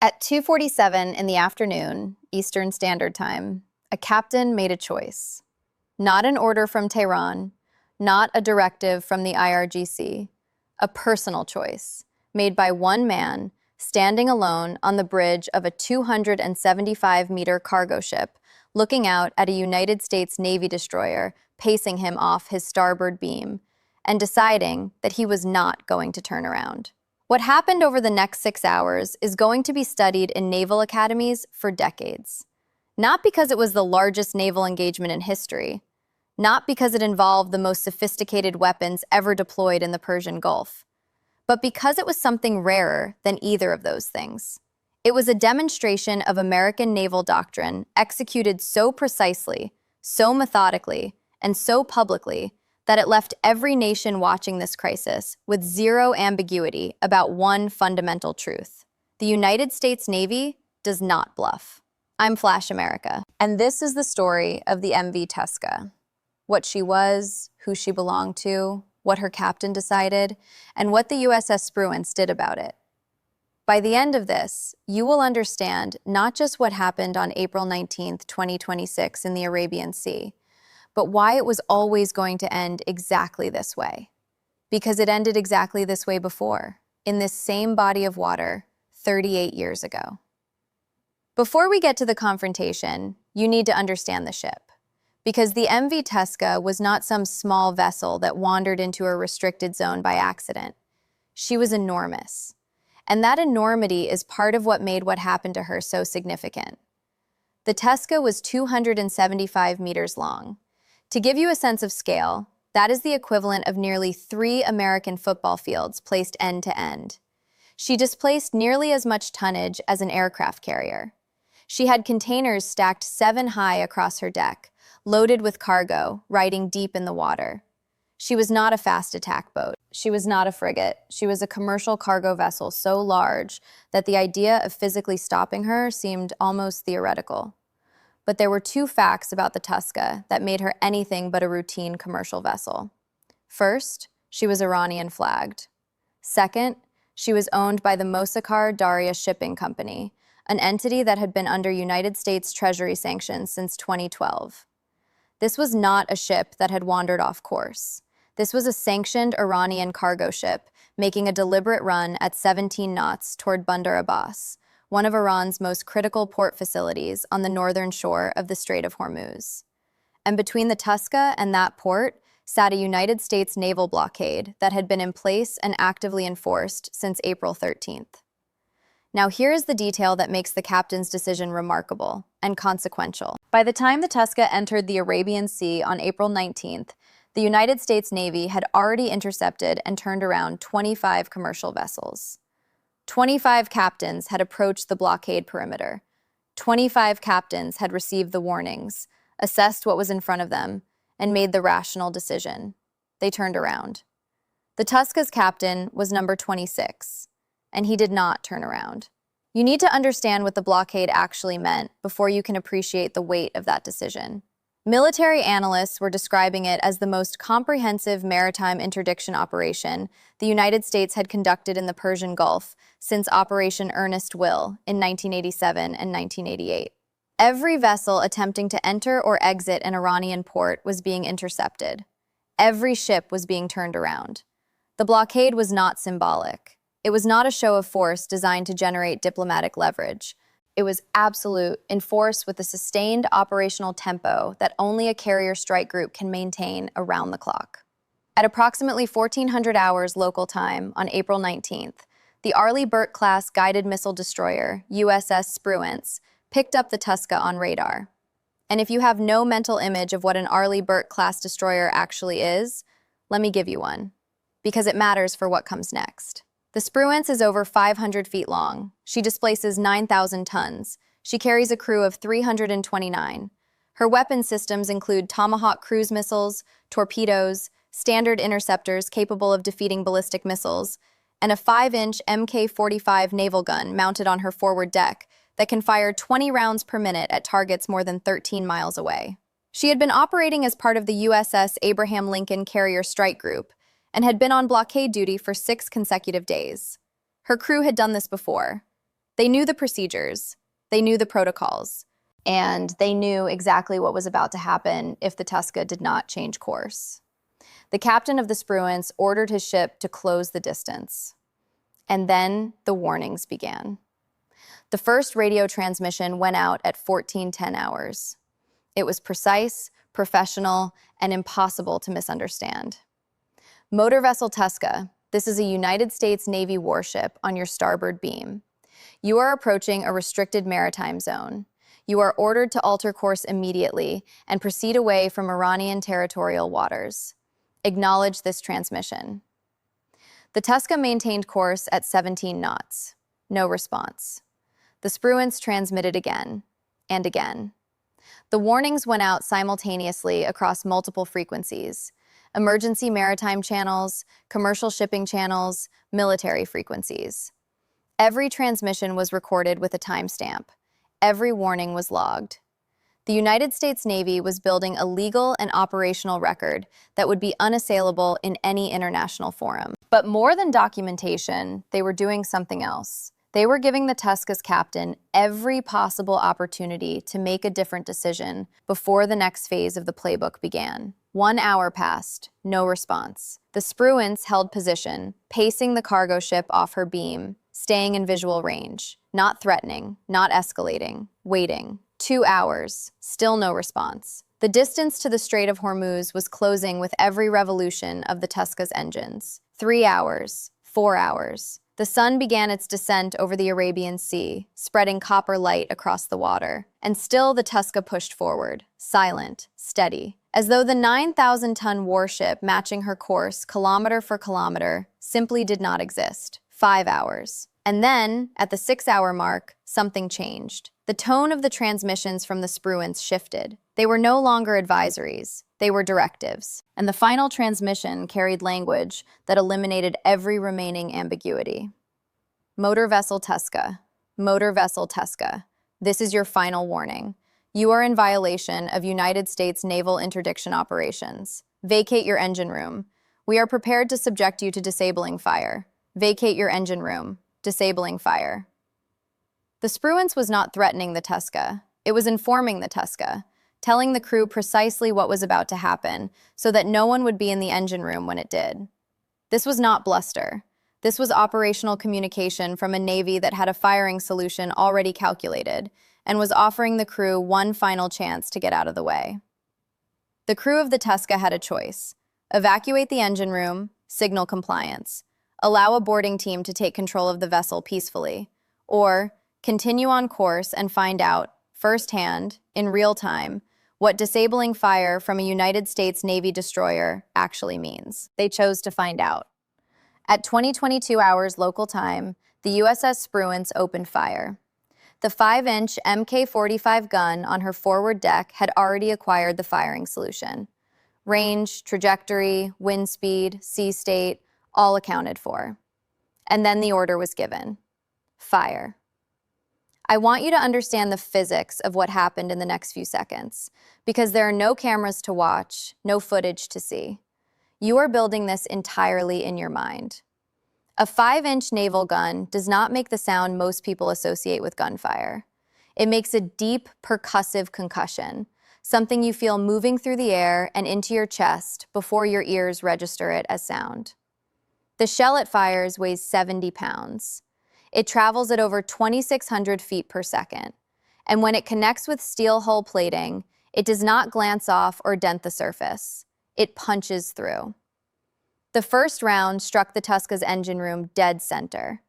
At 2:47 in the afternoon, Eastern Standard Time, a captain made a choice. Not an order from Tehran, not a directive from the IRGC, a personal choice made by one man standing alone on the bridge of a 275-meter cargo ship, looking out at a United States Navy destroyer pacing him off his starboard beam, and deciding that he was not going to turn around. What happened over the next 6 hours is going to be studied in naval academies for decades. Not because it was the largest naval engagement in history, not because it involved the most sophisticated weapons ever deployed in the Persian Gulf, but because it was something rarer than either of those things. It was a demonstration of American naval doctrine executed so precisely, so methodically, and so publicly that it left every nation watching this crisis with zero ambiguity about one fundamental truth. The United States Navy does not bluff. I'm Flash America, and this is the story of the MV Touska. What she was, who she belonged to, what her captain decided, and what the USS Spruance did about it. By the end of this, you will understand not just what happened on April 19th, 2026 in the Arabian Sea, but why it was always going to end exactly this way. Because it ended exactly this way before, in this same body of water, 38 years ago. Before we get to the confrontation, you need to understand the ship. Because the MV Touska was not some small vessel that wandered into a restricted zone by accident. She was enormous. And that enormity is part of what made what happened to her so significant. The Touska was 275 meters long. To give you a sense of scale, that is the equivalent of nearly 3 American football fields placed end to end. She displaced nearly as much tonnage as an aircraft carrier. She had containers stacked 7 high across her deck, loaded with cargo, riding deep in the water. She was not a fast attack boat. She was not a frigate. She was a commercial cargo vessel so large that the idea of physically stopping her seemed almost theoretical. But there were 2 facts about the Touska that made her anything but a routine commercial vessel. First, she was Iranian-flagged. Second, she was owned by the Mossacar Daria Shipping Company, an entity that had been under United States Treasury sanctions since 2012. This was not a ship that had wandered off course. This was a sanctioned Iranian cargo ship making a deliberate run at 17 knots toward Bandar Abbas, one of Iran's most critical port facilities on the northern shore of the Strait of Hormuz. And between the Touska and that port sat a United States naval blockade that had been in place and actively enforced since April 13th. Now here is the detail that makes the captain's decision remarkable and consequential. By the time the Touska entered the Arabian Sea on April 19th, the United States Navy had already intercepted and turned around 25 commercial vessels. 25 captains had approached the blockade perimeter. 25 captains had received the warnings, assessed what was in front of them, and made the rational decision. They turned around. The Touska's captain was number 26, and he did not turn around. You need to understand what the blockade actually meant before you can appreciate the weight of that decision. Military analysts were describing it as the most comprehensive maritime interdiction operation the United States had conducted in the Persian Gulf since Operation Earnest Will in 1987 and 1988. Every vessel attempting to enter or exit an Iranian port was being intercepted. Every ship was being turned around. The blockade was not symbolic. It was not a show of force designed to generate diplomatic leverage. It was absolute, enforced with a sustained operational tempo that only a carrier strike group can maintain around the clock. At approximately 1400 hours local time on April 19th, the Arleigh Burke-class guided missile destroyer, USS Spruance, picked up the Touska on radar. And if you have no mental image of what an Arleigh Burke-class destroyer actually is, let me give you one, because it matters for what comes next. The Spruance is over 500 feet long. She displaces 9,000 tons. She carries a crew of 329. Her weapon systems include Tomahawk cruise missiles, torpedoes, standard interceptors capable of defeating ballistic missiles, and a 5-inch Mk-45 naval gun mounted on her forward deck that can fire 20 rounds per minute at targets more than 13 miles away. She had been operating as part of the USS Abraham Lincoln Carrier Strike Group, and had been on blockade duty for 6 consecutive days. Her crew had done this before. They knew the procedures, they knew the protocols, and they knew exactly what was about to happen if the Touska did not change course. The captain of the Spruance ordered his ship to close the distance. And then the warnings began. The first radio transmission went out at 14:10 hours. It was precise, professional, and impossible to misunderstand. Motor Vessel Touska, this is a United States Navy warship on your starboard beam. You are approaching a restricted maritime zone. You are ordered to alter course immediately and proceed away from Iranian territorial waters. Acknowledge this transmission. The Touska maintained course at 17 knots. No response. The Spruance transmitted again and again. The warnings went out simultaneously across multiple frequencies: emergency maritime channels, commercial shipping channels, military frequencies. Every transmission was recorded with a timestamp. Every warning was logged. The United States Navy was building a legal and operational record that would be unassailable in any international forum. But more than documentation, they were doing something else. They were giving the Touska's captain every possible opportunity to make a different decision before the next phase of the playbook began. 1 hour passed, no response. The Spruance held position, pacing the cargo ship off her beam, staying in visual range, not threatening, not escalating, waiting. 2 hours, still no response. The distance to the Strait of Hormuz was closing with every revolution of the Touska's engines. 3 hours, 4 hours. The sun began its descent over the Arabian Sea, spreading copper light across the water. And still the Touska pushed forward, silent, steady, as though the 9,000-ton warship matching her course kilometer for kilometer simply did not exist. 5 hours. And then, at the 6-hour mark, something changed. The tone of the transmissions from the Spruance shifted. They were no longer advisories. They were directives. And the final transmission carried language that eliminated every remaining ambiguity. Motor Vessel Touska. Motor Vessel Touska. This is your final warning. You are in violation of United States naval interdiction operations. Vacate your engine room. We are prepared to subject you to disabling fire. Vacate your engine room. Disabling fire. The Spruance was not threatening the Touska. It was informing the Touska, telling the crew precisely what was about to happen so that no one would be in the engine room when it did. This was not bluster. This was operational communication from a Navy that had a firing solution already calculated and was offering the crew one final chance to get out of the way. The crew of the Touska had a choice: evacuate the engine room, signal compliance, allow a boarding team to take control of the vessel peacefully, or continue on course and find out, firsthand, in real time, what disabling fire from a United States Navy destroyer actually means. They chose to find out. At 20:22 hours local time, the USS Spruance opened fire. The 5-inch Mk-45 gun on her forward deck had already acquired the firing solution. Range, trajectory, wind speed, sea state, all accounted for. And then the order was given. Fire. I want you to understand the physics of what happened in the next few seconds, because there are no cameras to watch, no footage to see. You are building this entirely in your mind. A 5-inch naval gun does not make the sound most people associate with gunfire. It makes a deep, percussive concussion, something you feel moving through the air and into your chest before your ears register it as sound. The shell it fires weighs 70 pounds. It travels at over 2,600 feet per second, and when it connects with steel hull plating, it does not glance off or dent the surface. It punches through. The first round struck the Touska's engine room dead center.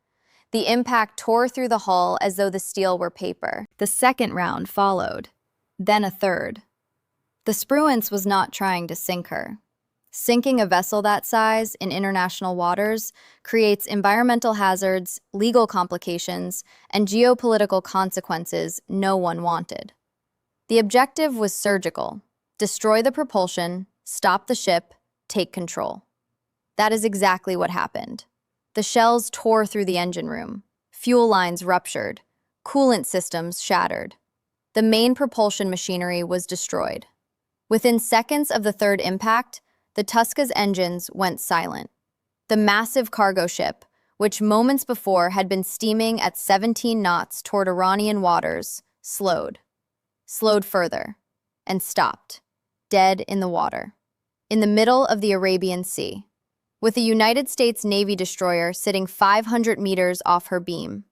The impact tore through the hull as though the steel were paper. The second round followed, then a third. The Spruance was not trying to sink her. Sinking a vessel that size in international waters creates environmental hazards, legal complications, and geopolitical consequences no one wanted. The objective was surgical: destroy the propulsion, stop the ship, take control. That is exactly what happened. The shells tore through the engine room. Fuel lines ruptured. Coolant systems shattered. The main propulsion machinery was destroyed. Within seconds of the third impact, the Touska's engines went silent. The massive cargo ship, which moments before had been steaming at 17 knots toward Iranian waters, slowed further, and stopped, dead in the water, in the middle of the Arabian Sea, with a United States Navy destroyer sitting 500 meters off her beam.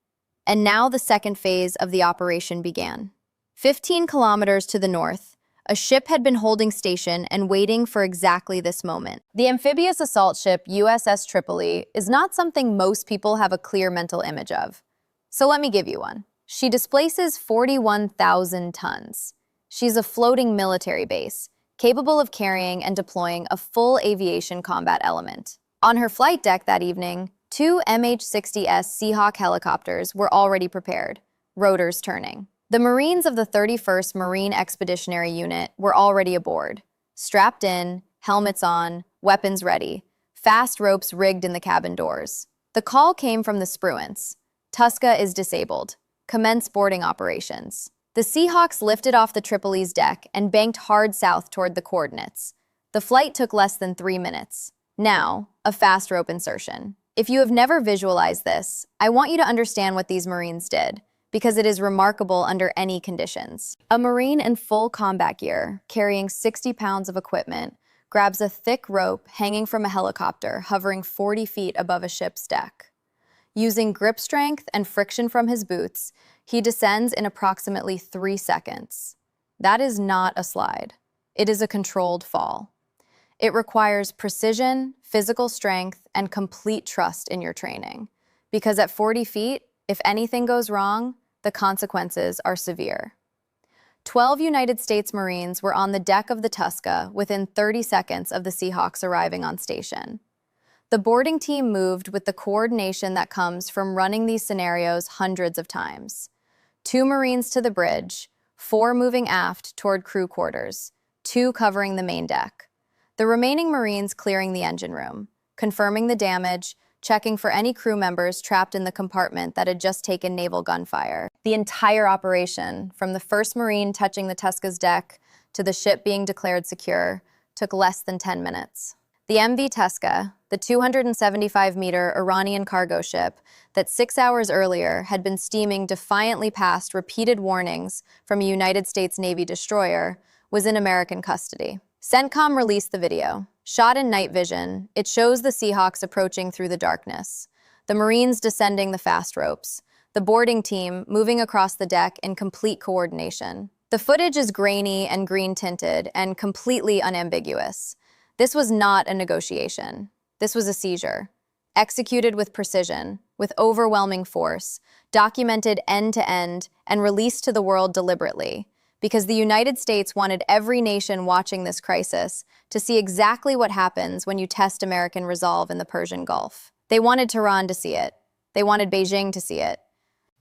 And now the second phase of the operation began. 15 kilometers to the north, a ship had been holding station and waiting for exactly this moment. The amphibious assault ship USS Tripoli is not something most people have a clear mental image of. So let me give you one. She displaces 41,000 tons. She's a floating military base, capable of carrying and deploying a full aviation combat element. On her flight deck that evening, 2 MH-60S Seahawk helicopters were already prepared, rotors turning. The Marines of the 31st Marine Expeditionary Unit were already aboard, strapped in, helmets on, weapons ready, fast ropes rigged in the cabin doors. The call came from the Spruance. Touska is disabled. Commence boarding operations. The Seahawks lifted off the Tripoli's deck and banked hard south toward the coordinates. The flight took less than 3 minutes. Now, a fast rope insertion. If you have never visualized this, I want you to understand what these Marines did, because it is remarkable under any conditions. A Marine in full combat gear, carrying 60 pounds of equipment, grabs a thick rope hanging from a helicopter hovering 40 feet above a ship's deck. Using grip strength and friction from his boots, he descends in approximately 3 seconds. That is not a slide. It is a controlled fall. It requires precision, physical strength, and complete trust in your training. Because at 40 feet, if anything goes wrong, the consequences are severe. 12 United States Marines were on the deck of the Touska within 30 seconds of the Seahawks arriving on station. The boarding team moved with the coordination that comes from running these scenarios hundreds of times. 2 Marines to the bridge, 4 moving aft toward crew quarters, 2 covering the main deck. The remaining Marines clearing the engine room, confirming the damage, checking for any crew members trapped in the compartment that had just taken naval gunfire. The entire operation, from the first Marine touching the Touska's deck to the ship being declared secure, took less than 10 minutes. The MV Touska, the 275-meter Iranian cargo ship that 6 hours earlier had been steaming defiantly past repeated warnings from a United States Navy destroyer, was in American custody. CENTCOM released the video. Shot in night vision, it shows the Seahawks approaching through the darkness, the Marines descending the fast ropes, the boarding team moving across the deck in complete coordination. The footage is grainy and green-tinted and completely unambiguous. This was not a negotiation. This was a seizure. Executed with precision, with overwhelming force, documented end-to-end, and released to the world deliberately, because the United States wanted every nation watching this crisis to see exactly what happens when you test American resolve in the Persian Gulf. They wanted Tehran to see it. They wanted Beijing to see it.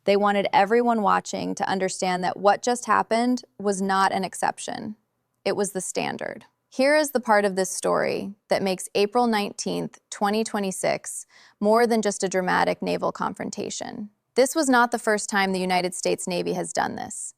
They wanted everyone watching to understand that what just happened was not an exception. It was the standard. Here is the part of this story that makes April 19th, 2026 more than just a dramatic naval confrontation. This was not the first time the United States Navy has done this.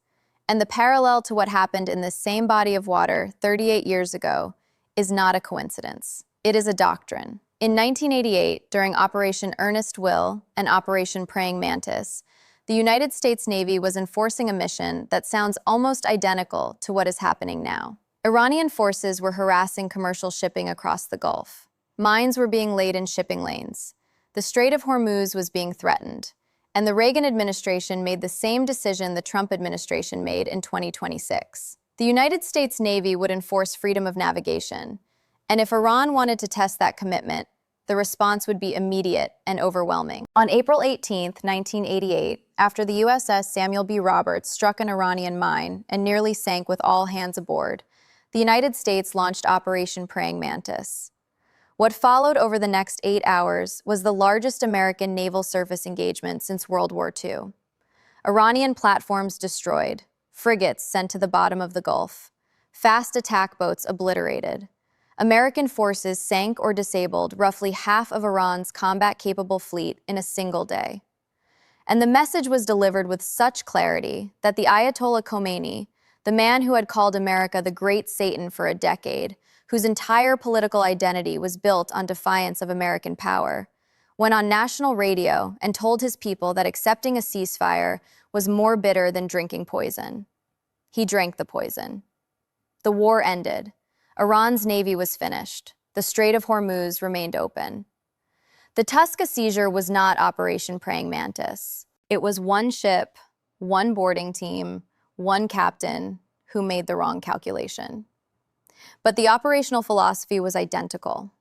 And the parallel to what happened in this same body of water 38 years ago is not a coincidence. It is a doctrine. In 1988, during Operation Earnest Will and Operation Praying Mantis, the United States Navy was enforcing a mission that sounds almost identical to what is happening now. Iranian forces were harassing commercial shipping across the Gulf. Mines were being laid in shipping lanes. The Strait of Hormuz was being threatened. And the Reagan administration made the same decision the Trump administration made in 2026. The United States Navy would enforce freedom of navigation. And if Iran wanted to test that commitment, the response would be immediate and overwhelming. On April 18, 1988, after the USS Samuel B. Roberts struck an Iranian mine and nearly sank with all hands aboard, the United States launched Operation Praying Mantis. What followed over the next 8 hours was the largest American naval surface engagement since World War II. Iranian platforms destroyed, frigates sent to the bottom of the Gulf, fast attack boats obliterated. American forces sank or disabled roughly half of Iran's combat-capable fleet in a single day. And the message was delivered with such clarity that the Ayatollah Khomeini, the man who had called America the Great Satan for a decade, whose entire political identity was built on defiance of American power, went on national radio and told his people that accepting a ceasefire was more bitter than drinking poison. He drank the poison. The war ended. Iran's navy was finished. The Strait of Hormuz remained open. The Touska seizure was not Operation Praying Mantis. It was one ship, one boarding team, one captain who made the wrong calculation. But the operational philosophy was identical.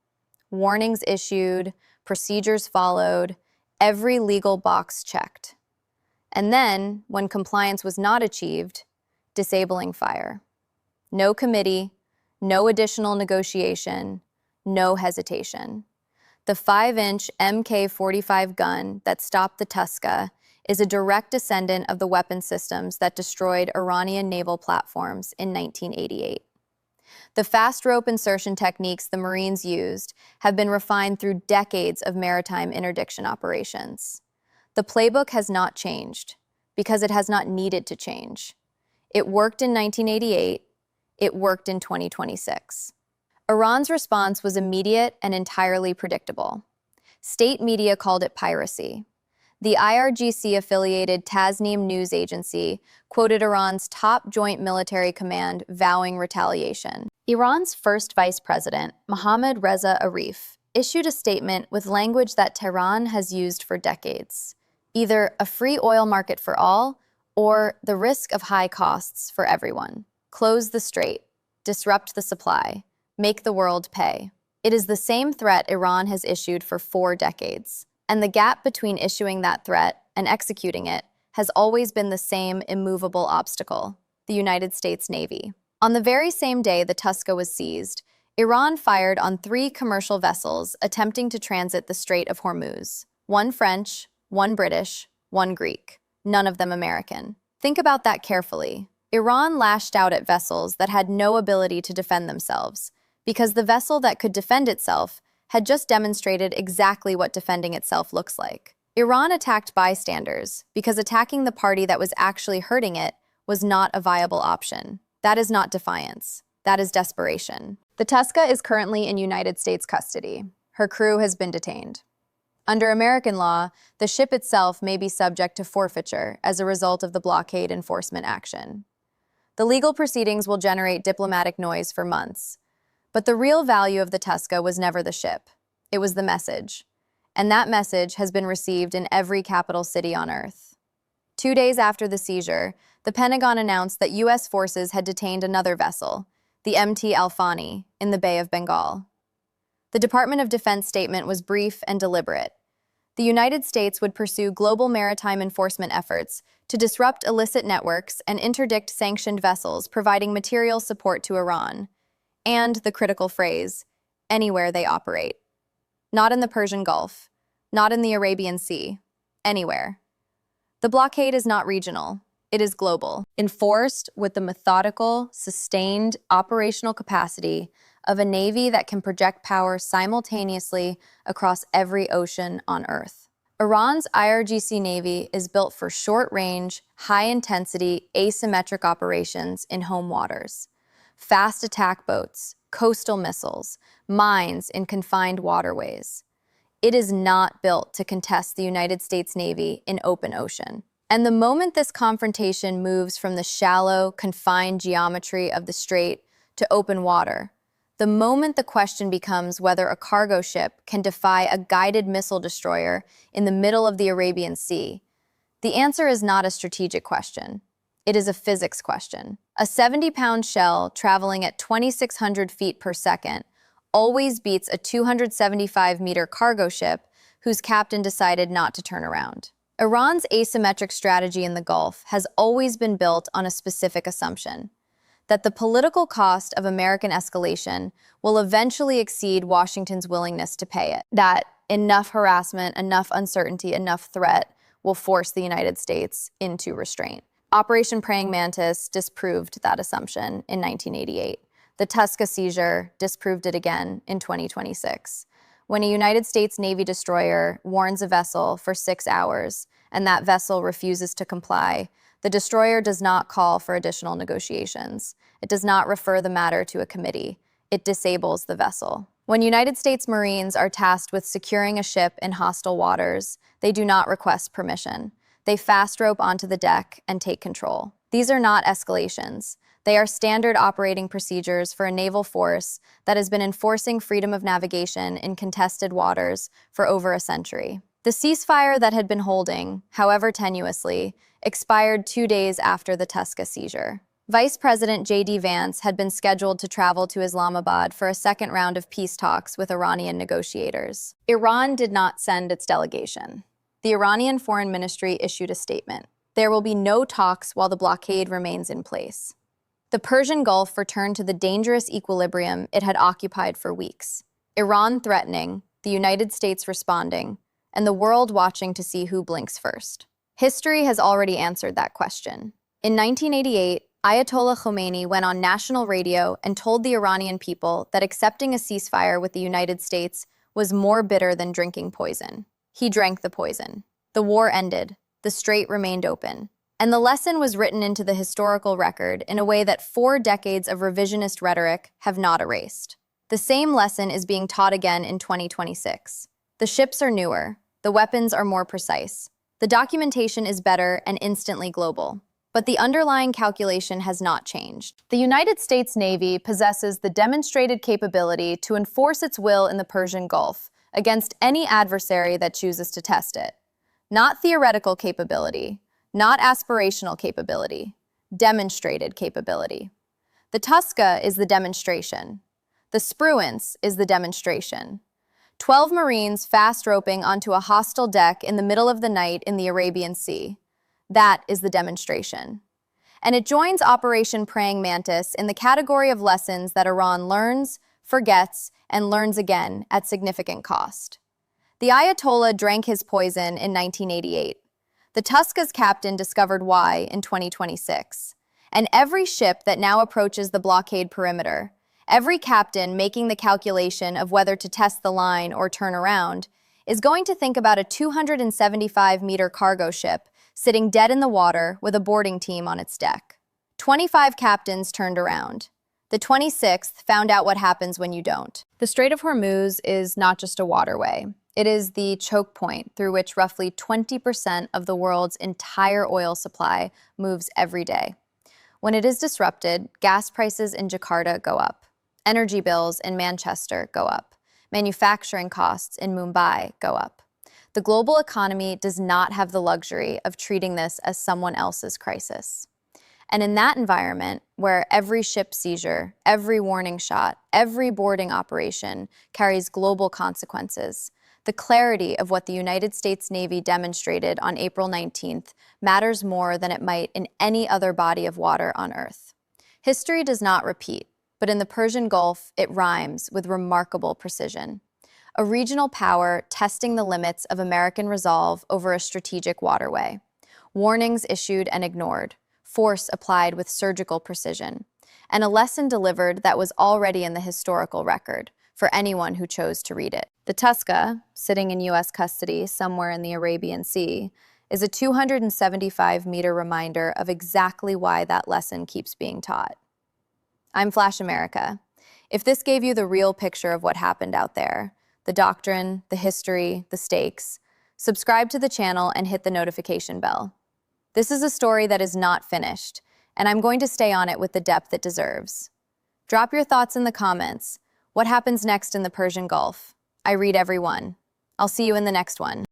Warnings issued, procedures followed, every legal box checked. And then, when compliance was not achieved, disabling fire. No committee, no additional negotiation, no hesitation. The 5-inch Mk-45 gun that stopped the Touska is a direct descendant of the weapon systems that destroyed Iranian naval platforms in 1988. The fast rope insertion techniques the Marines used have been refined through decades of maritime interdiction operations. The playbook has not changed because it has not needed to change. It worked in 1988, it worked in 2026. Iran's response was immediate and entirely predictable. State media called it piracy. The IRGC-affiliated Tasnim news agency quoted Iran's top joint military command vowing retaliation. Iran's first vice president, Mohammad Reza Arif, issued a statement with language that Tehran has used for decades. Either a free oil market for all, or the risk of high costs for everyone. Close the strait, disrupt the supply, make the world pay. It is the same threat Iran has issued for 4 decades. And the gap between issuing that threat and executing it has always been the same immovable obstacle, the United States Navy. On the very same day the Touska was seized, Iran fired on 3 commercial vessels attempting to transit the Strait of Hormuz. 1 French, 1 British, 1 Greek, none of them American. Think about that carefully. Iran lashed out at vessels that had no ability to defend themselves, because the vessel that could defend itself had just demonstrated exactly what defending itself looks like. Iran attacked bystanders because attacking the party that was actually hurting it was not a viable option. That is not defiance. That is desperation. The Touska is currently in United States custody. Her crew has been detained. Under American law, the ship itself may be subject to forfeiture as a result of the blockade enforcement action. The legal proceedings will generate diplomatic noise for months. But the real value of the Touska was never the ship. It was the message. And that message has been received in every capital city on Earth. 2 days after the seizure, the Pentagon announced that U.S. forces had detained another vessel, the MT Al-Fani, in the Bay of Bengal. The Department of Defense statement was brief and deliberate. The United States would pursue global maritime enforcement efforts to disrupt illicit networks and interdict sanctioned vessels providing material support to Iran. And the critical phrase, anywhere they operate. Not in the Persian Gulf, not in the Arabian Sea, anywhere. The blockade is not regional, it is global, enforced with the methodical, sustained operational capacity of a navy that can project power simultaneously across every ocean on Earth. Iran's IRGC Navy is built for short-range, high-intensity, asymmetric operations in home waters. Fast attack boats, coastal missiles, mines in confined waterways. It is not built to contest the United States Navy in open ocean. And the moment this confrontation moves from the shallow, confined geometry of the strait to open water, the moment the question becomes whether a cargo ship can defy a guided missile destroyer in the middle of the Arabian Sea, the answer is not a strategic question. It is a physics question. A 70-pound shell traveling at 2,600 feet per second always beats a 275-meter cargo ship whose captain decided not to turn around. Iran's asymmetric strategy in the Gulf has always been built on a specific assumption, that the political cost of American escalation will eventually exceed Washington's willingness to pay it, that enough harassment, enough uncertainty, enough threat will force the United States into restraint. Operation Praying Mantis disproved that assumption in 1988. The Touska seizure disproved it again in 2026. When a United States Navy destroyer warns a vessel for 6 hours and that vessel refuses to comply, the destroyer does not call for additional negotiations. It does not refer the matter to a committee. it disables the vessel. When United States Marines are tasked with securing a ship in hostile waters, they do not request permission. They fast rope onto the deck and take control. These are not escalations. They are standard operating procedures for a naval force that has been enforcing freedom of navigation in contested waters for over a century. The ceasefire that had been holding, however tenuously, expired 2 days after the Touska seizure. Vice President J.D. Vance had been scheduled to travel to Islamabad for a second round of peace talks with Iranian negotiators. Iran did not send its delegation. The Iranian Foreign Ministry issued a statement. There will be no talks while the blockade remains in place. The Persian Gulf returned to the dangerous equilibrium it had occupied for weeks. Iran threatening, the United States responding, and the world watching to see who blinks first. History has already answered that question. In 1988, Ayatollah Khomeini went on national radio and told the Iranian people that accepting a ceasefire with the United States was more bitter than drinking poison. He drank the poison. The war ended. The strait remained open. And the lesson was written into the historical record in a way that 4 decades of revisionist rhetoric have not erased. The same lesson is being taught again in 2026. The ships are newer. The weapons are more precise. The documentation is better and instantly global. But the underlying calculation has not changed. The United States Navy possesses the demonstrated capability to enforce its will in the Persian Gulf against any adversary that chooses to test it. Not theoretical capability, not aspirational capability, demonstrated capability. The Touska is the demonstration. The Spruance is the demonstration. 12 Marines fast roping onto a hostile deck in the middle of the night in the Arabian Sea. That is the demonstration. And it joins Operation Praying Mantis in the category of lessons that Iran learns, forgets, and learns again at significant cost. The Ayatollah drank his poison in 1988. The Touska's captain discovered why in 2026. And every ship that now approaches the blockade perimeter, every captain making the calculation of whether to test the line or turn around, is going to think about a 275-meter cargo ship sitting dead in the water with a boarding team on its deck. 25 captains turned around. The 26th found out what happens when you don't. The Strait of Hormuz is not just a waterway. It is the choke point through which roughly 20% of the world's entire oil supply moves every day. When it is disrupted, gas prices in Jakarta go up. Energy bills in Manchester go up. Manufacturing costs in Mumbai go up. The global economy does not have the luxury of treating this as someone else's crisis. And in that environment, where every ship seizure, every warning shot, every boarding operation carries global consequences, the clarity of what the United States Navy demonstrated on April 19th matters more than it might in any other body of water on Earth. History does not repeat, but in the Persian Gulf, it rhymes with remarkable precision. A regional power testing the limits of American resolve over a strategic waterway. Warnings issued and ignored, force applied with surgical precision, and a lesson delivered that was already in the historical record for anyone who chose to read it. The Touska, sitting in U.S. custody somewhere in the Arabian Sea, is a 275-meter reminder of exactly why that lesson keeps being taught. I'm Flash America. If this gave you the real picture of what happened out there, the doctrine, the history, the stakes, subscribe to the channel and hit the notification bell. This is a story that is not finished, and I'm going to stay on it with the depth it deserves. Drop your thoughts in the comments. What happens next in the Persian Gulf? I read every one. I'll see you in the next one.